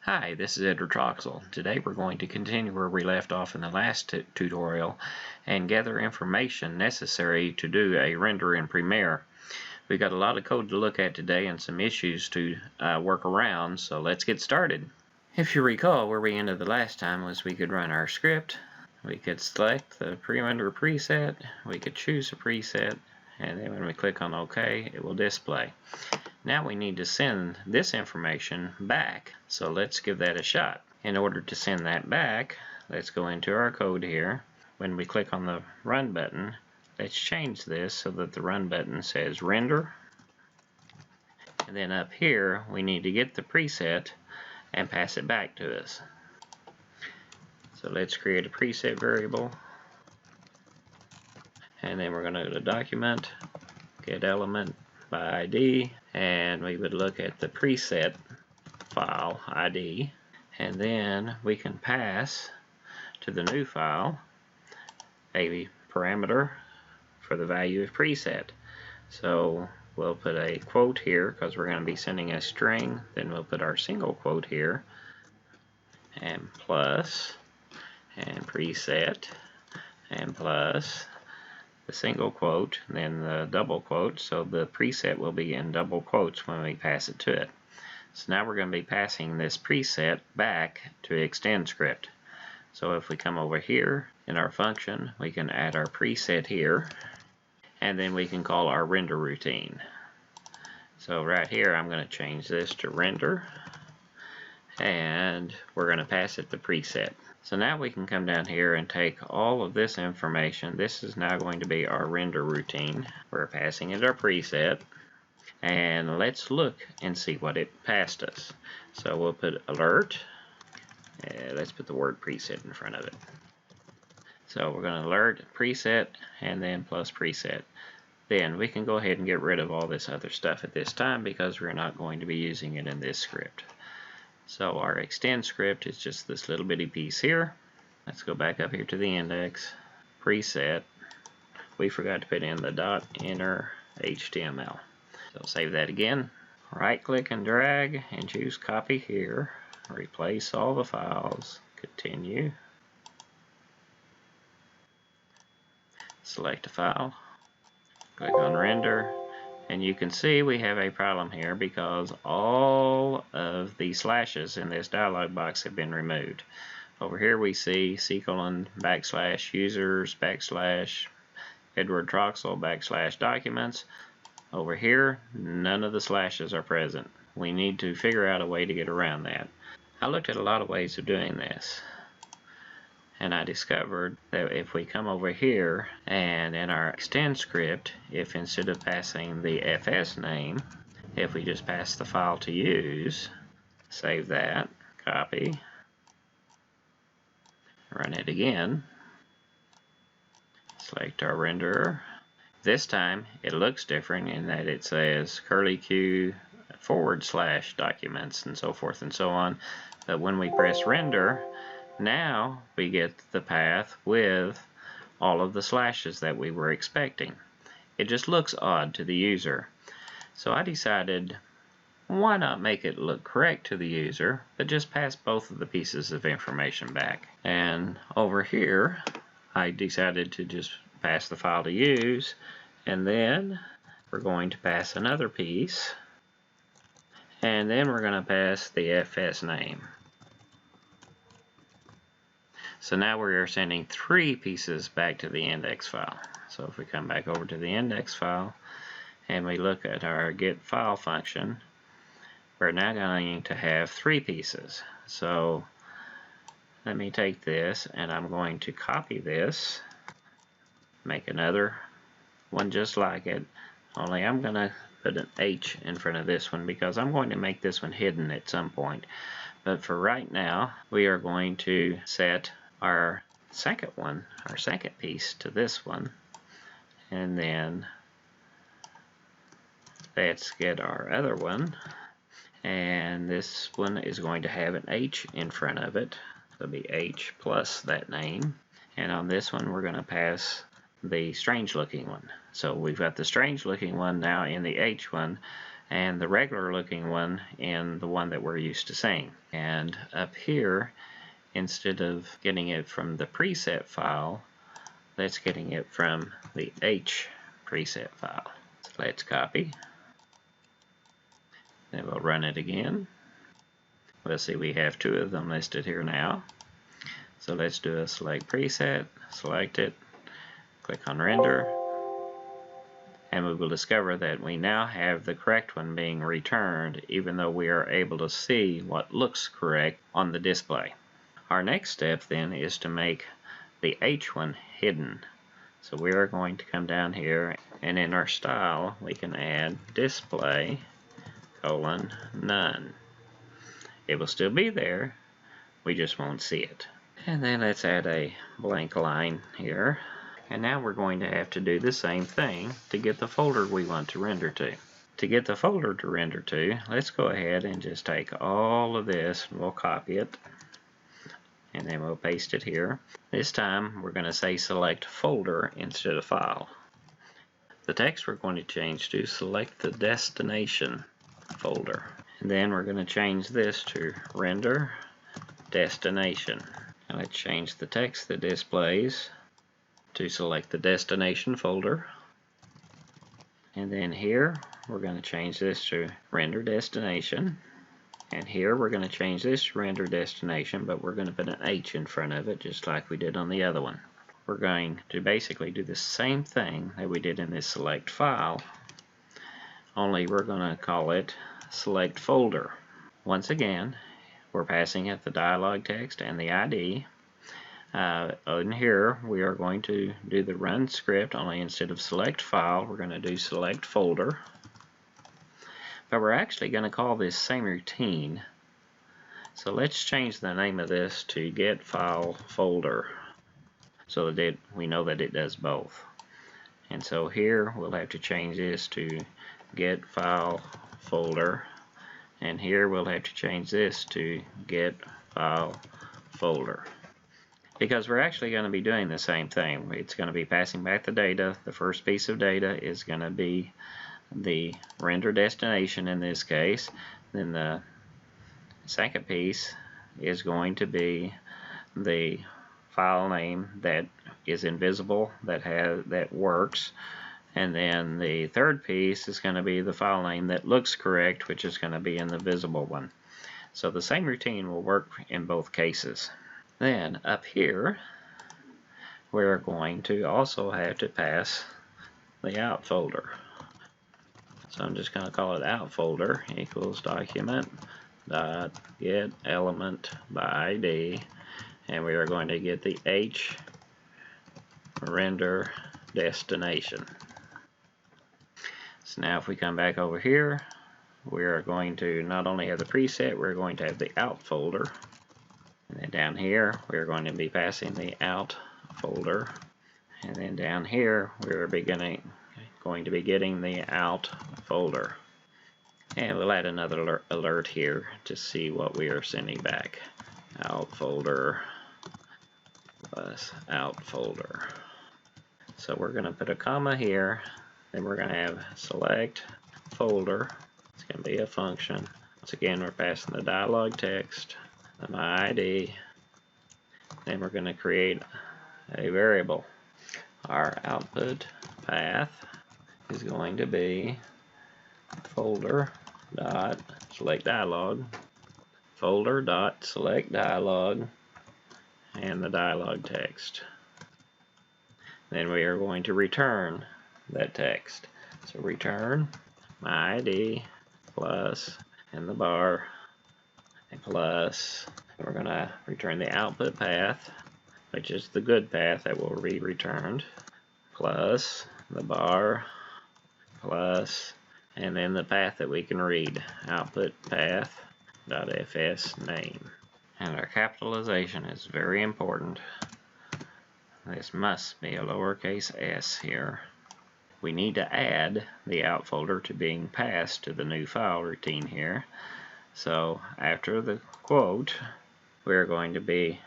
Hi, this is Edward Troxel. Today we're going to continue where we left off in the last tutorial and gather information necessary to do a render in Premiere. We've got a lot of code to look at today and some issues to work around, so let's get started. If you recall, where we ended the last time was we could run our script, we could select the pre-render preset, we could choose a preset, and then when we click on OK, it will display. Now we need to send this information back, so let's give that a shot. In order to send that back, let's go into our code here. When we click on the Run button, let's change this so that the Run button says Render. And then up here, we need to get the preset and pass it back to us. So let's create a preset variable. And then we're going to go to Document, Get Element by ID, and we would look at the preset file ID, and then we can pass to the new file a parameter for the value of preset. So we'll put a quote here because we're going to be sending a string, then we'll put our single quote here, and plus, and preset, and plus the single quote, and then the double quote, so the preset will be in double quotes when we pass it to it. So now we're going to be passing this preset back to extend script. So if we come over here in our function, we can add our preset here, and then we can call our render routine. So right here I'm going to change this to render, and we're going to pass it the preset. So now we can come down here and take all of this information. This is now going to be our render routine. We're passing it our preset, and let's look and see what it passed us. So we'll put alert, let's put the word preset in front of it. So we're going to alert preset and then plus preset. Then we can go ahead and get rid of all this other stuff at this time because we're not going to be using it in this script. So our extend script is just this little bitty piece here. Let's go back up here to the index, preset. We forgot to put in the .inner HTML. So save that again. Right click and drag and choose copy here. Replace all the files. Continue. Select a file. Click on render. And you can see we have a problem here because all of the slashes in this dialog box have been removed. Over here we see C:\/ users / Edward Troxel / documents. Over here, none of the slashes are present. We need to figure out a way to get around that. I looked at a lot of ways of doing this, and I discovered that if we come over here and in our extend script, if instead of passing the fs name, if we just pass the file to use, save that, copy, run it again, select our renderer. This time it looks different in that it says /q / documents and so forth and so on, but when we press render, now we get the path with all of the slashes that we were expecting. It just looks odd to the user. So I decided, why not make it look correct to the user, but just pass both of the pieces of information back. And over here, I decided to just pass the file to use, and then we're going to pass another piece, and then we're going to pass the fs name. So now we are sending 3 pieces back to the index file. So if we come back over to the index file and we look at our get file function, we're now going to have 3 pieces. So let me take this and I'm going to copy this, make another one just like it, only I'm going to put an H in front of this one because I'm going to make this one hidden at some point. But for right now, we are going to set our second piece to this one, and then let's get our other one, and this one is going to have an H in front of it. It'll be H plus that name, and on this one we're going to pass the strange looking one. So we've got the strange looking one now in the H one, and the regular looking one in the one that we're used to seeing. And up here, instead of getting it from the preset file, that's getting it from the H preset file. So let's copy. Then we'll run it again. We'll see we have two of them listed here now. So let's do a select preset, select it, click on render, and we will discover that we now have the correct one being returned, even though we are able to see what looks correct on the display. Our next step then is to make the H one hidden. So we are going to come down here, and in our style we can add display : none. It will still be there, we just won't see it. And then let's add a blank line here. And now we're going to have to do the same thing to get the folder we want to render to. To get the folder to render to, let's go ahead and just take all of this and we'll copy it. And then we'll paste it here. This time we're going to say select folder instead of file. The text we're going to change to select the destination folder. And then we're going to change this to render destination. And let's change the text that displays to select the destination folder. And then here we're going to change this to render destination. And here we're going to change this to render destination, but we're going to put an H in front of it just like we did on the other one. We're going to basically do the same thing that we did in this select file, only we're going to call it select folder. Once again, we're passing it the dialog text and the ID. In here we are going to do the run script, only instead of select file we're going to do select folder. But we're actually going to call this same routine. So let's change the name of this to get file folder so that we know that it does both. And so here we'll have to change this to get file folder, and here we'll have to change this to get file folder, because we're actually going to be doing the same thing. It's going to be passing back the data. The first piece of data is going to be the render destination in this case. Then the second piece is going to be the file name that is invisible, that works. And then the third piece is going to be the file name that looks correct, which is going to be in the visible one. So the same routine will work in both cases. Then up here we're going to also have to pass the out folder. So I'm just going to call it out folder equals document dot get element by ID, and we are going to get the H render destination. So now if we come back over here, we are going to not only have the preset, we're going to have the out folder. And then down here, we're going to be passing the out folder. And then down here, we're going to be getting the out folder. And we'll add another alert here to see what we are sending back. Out folder plus out folder. So we're going to put a comma here. Then we're going to have select folder. It's going to be a function. Once again, we're passing the dialog text, the my ID. Then we're going to create a variable. Our output path is going to be folder dot select dialog, folder dot select dialog, and the dialog text. Then we are going to return that text. So return my ID plus in the bar and plus, and we're going to return the output path, which is the good path that will be returned, plus the bar plus, and then the path that we can read, output path .fs name. And our capitalization is very important. This must be a lowercase s here. We need to add the out folder to being passed to the new file routine here. So after the quote, we're going to be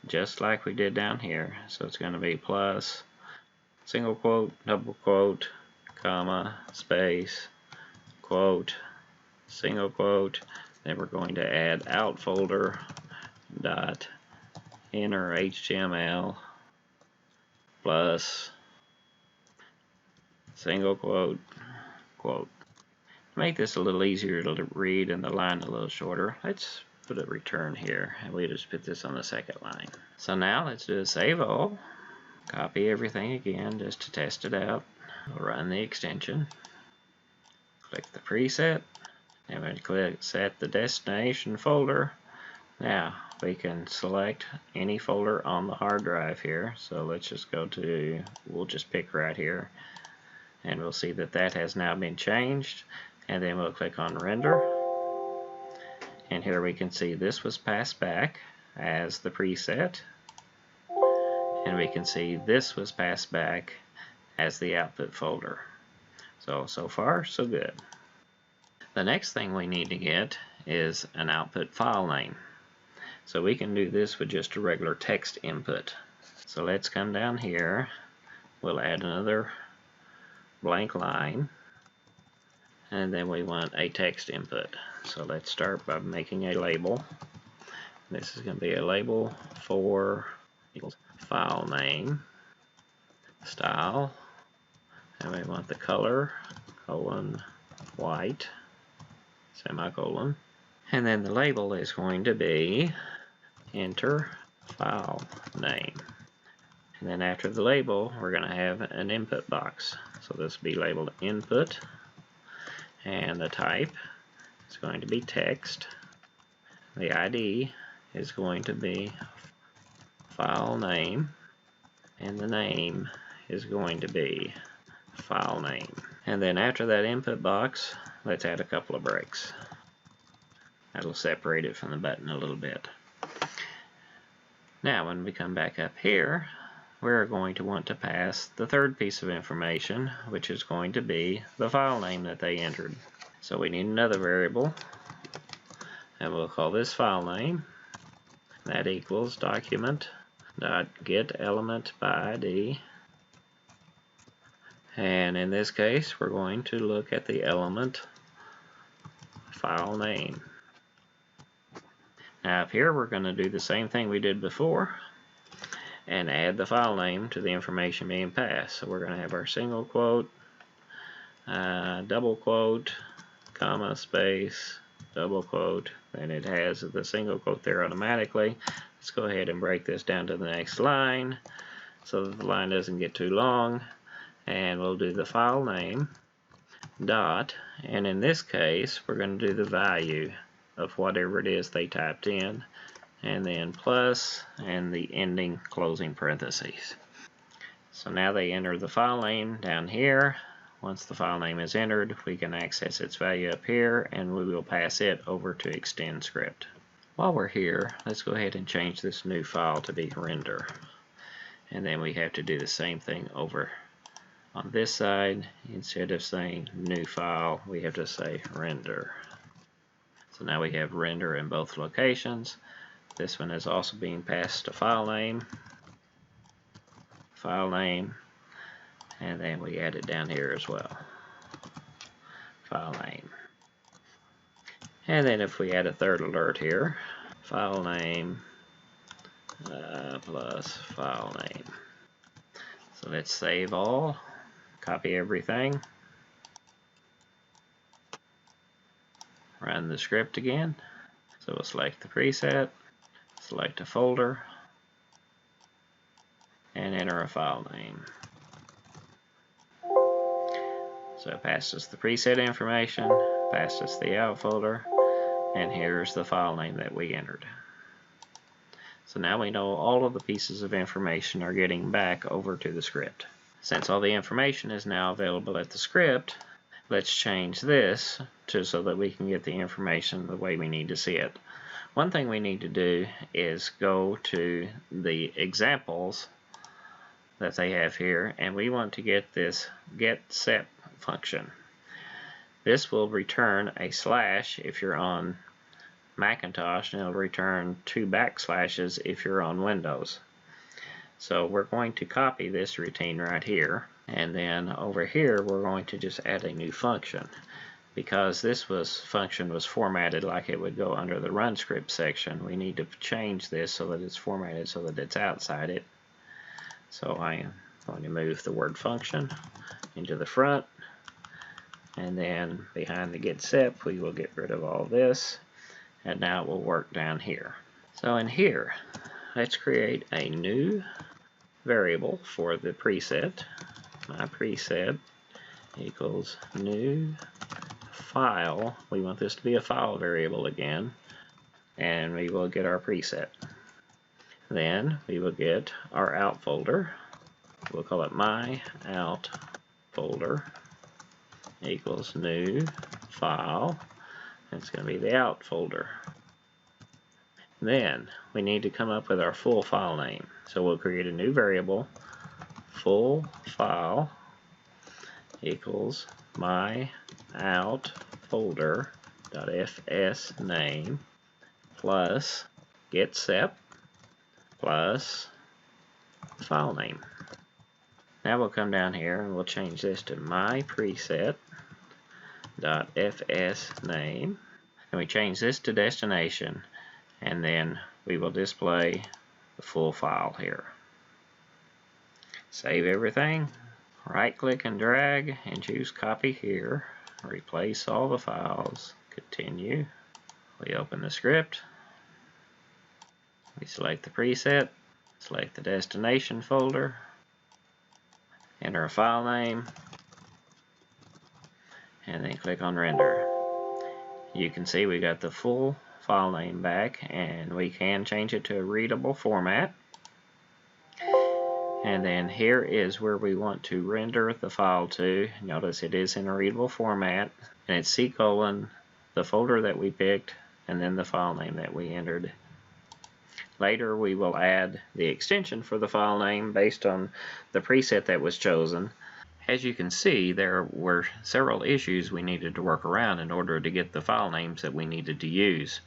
just like we did down here. So it's going to be plus, single quote, double quote, comma, space, quote, single quote, then we're going to add out folder dot inner HTML plus single quote, quote. To make this a little easier to read and the line a little shorter, let's put a return here, and we just put this on the second line. So now let's do a save all, copy everything again just to test it out. We'll run the extension, click the preset, and we click set the destination folder. Now we can select any folder on the hard drive here. So let's just go to, we'll just pick right here, and we'll see that that has now been changed. And then we'll click on render, and here we can see this was passed back as the preset, and we can see this was passed back as the output folder. So far so good. The next thing we need to get is an output file name. So we can do this with just a regular text input. So let's come down here, we'll add another blank line, and then we want a text input. So let's start by making a label. This is going to be a label for equals file name, style, and we want the color, colon, white, semicolon, and then the label is going to be enter file name. And then after the label, we're going to have an input box. So this will be labeled input, and the type is going to be text. The ID is going to be file name, and the name is going to be file name. And then after that input box, let's add a couple of breaks. That'll separate it from the button a little bit. Now when we come back up here, we're going to want to pass the third piece of information, which is going to be the file name that they entered. So we need another variable, and we'll call this file name. That equals document.getElementById. And in this case, we're going to look at the element file name. Now up here, we're going to do the same thing we did before and add the file name to the information being passed. So we're going to have our single quote, double quote, comma, space, double quote, and it has the single quote there automatically. Let's go ahead and break this down to the next line so that the line doesn't get too long, and we'll do the file name dot, and in this case we're going to do the value of whatever it is they typed in, and then plus and the ending closing parentheses. So now they enter the file name down here. Once the file name is entered, we can access its value up here, and we will pass it over to extend script. While we're here, let's go ahead and change this new file to be render, and then we have to do the same thing over on this side. Instead of saying new file, we have to say render. So now we have render in both locations. This one is also being passed to file name, and then we add it down here as well, file name. And then if we add a third alert here, file name plus file name. So let's save all, copy everything, run the script again. So we'll select the preset, select a folder, and enter a file name. So it passes the preset information, passes the out folder, and here's the file name that we entered. So now we know all of the pieces of information are getting back over to the script. Since all the information is now available at the script, let's change this so that we can get the information the way we need to see it. One thing we need to do is go to the examples that they have here, and we want to get this getSet function. This will return a slash if you're on Macintosh, and it'll return 2 backslashes if you're on Windows. So we're going to copy this routine right here, and then over here we're going to just add a new function. because this function was formatted like it would go under the run script section, we need to change this so that it's formatted so that it's outside it. So I am going to move the word function into the front, and then behind the get sep we will get rid of all this, and now it will work down here. So in here, let's create a new variable for the preset. My preset equals new file. We want this to be a file variable again, and we will get our preset. Then we will get our out folder. We'll call it my out folder equals new file. It's going to be the out folder. Then we need to come up with our full file name. So we'll create a new variable, full file equals my out folder.fs name plus get sep plus file name. Now we'll come down here and we'll change this to my preset.fs name, and we change this to destination, and then we will display the full file here. Save everything, right click and drag and choose copy here, replace all the files, continue. We open the script, we select the preset, select the destination folder, enter a file name, and then click on render. You can see we got the full file name back, and we can change it to a readable format. And then here is where we want to render the file to. Notice it is in a readable format, and it's C:, the folder that we picked, and then the file name that we entered. Later we will add the extension for the file name based on the preset that was chosen. As you can see, there were several issues we needed to work around in order to get the file names that we needed to use.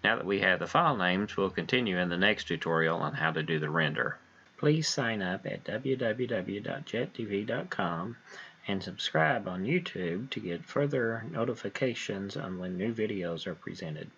Now that we have the file names, we'll continue in the next tutorial on how to do the render. Please sign up at www.JETDV.com and subscribe on YouTube to get further notifications on when new videos are presented.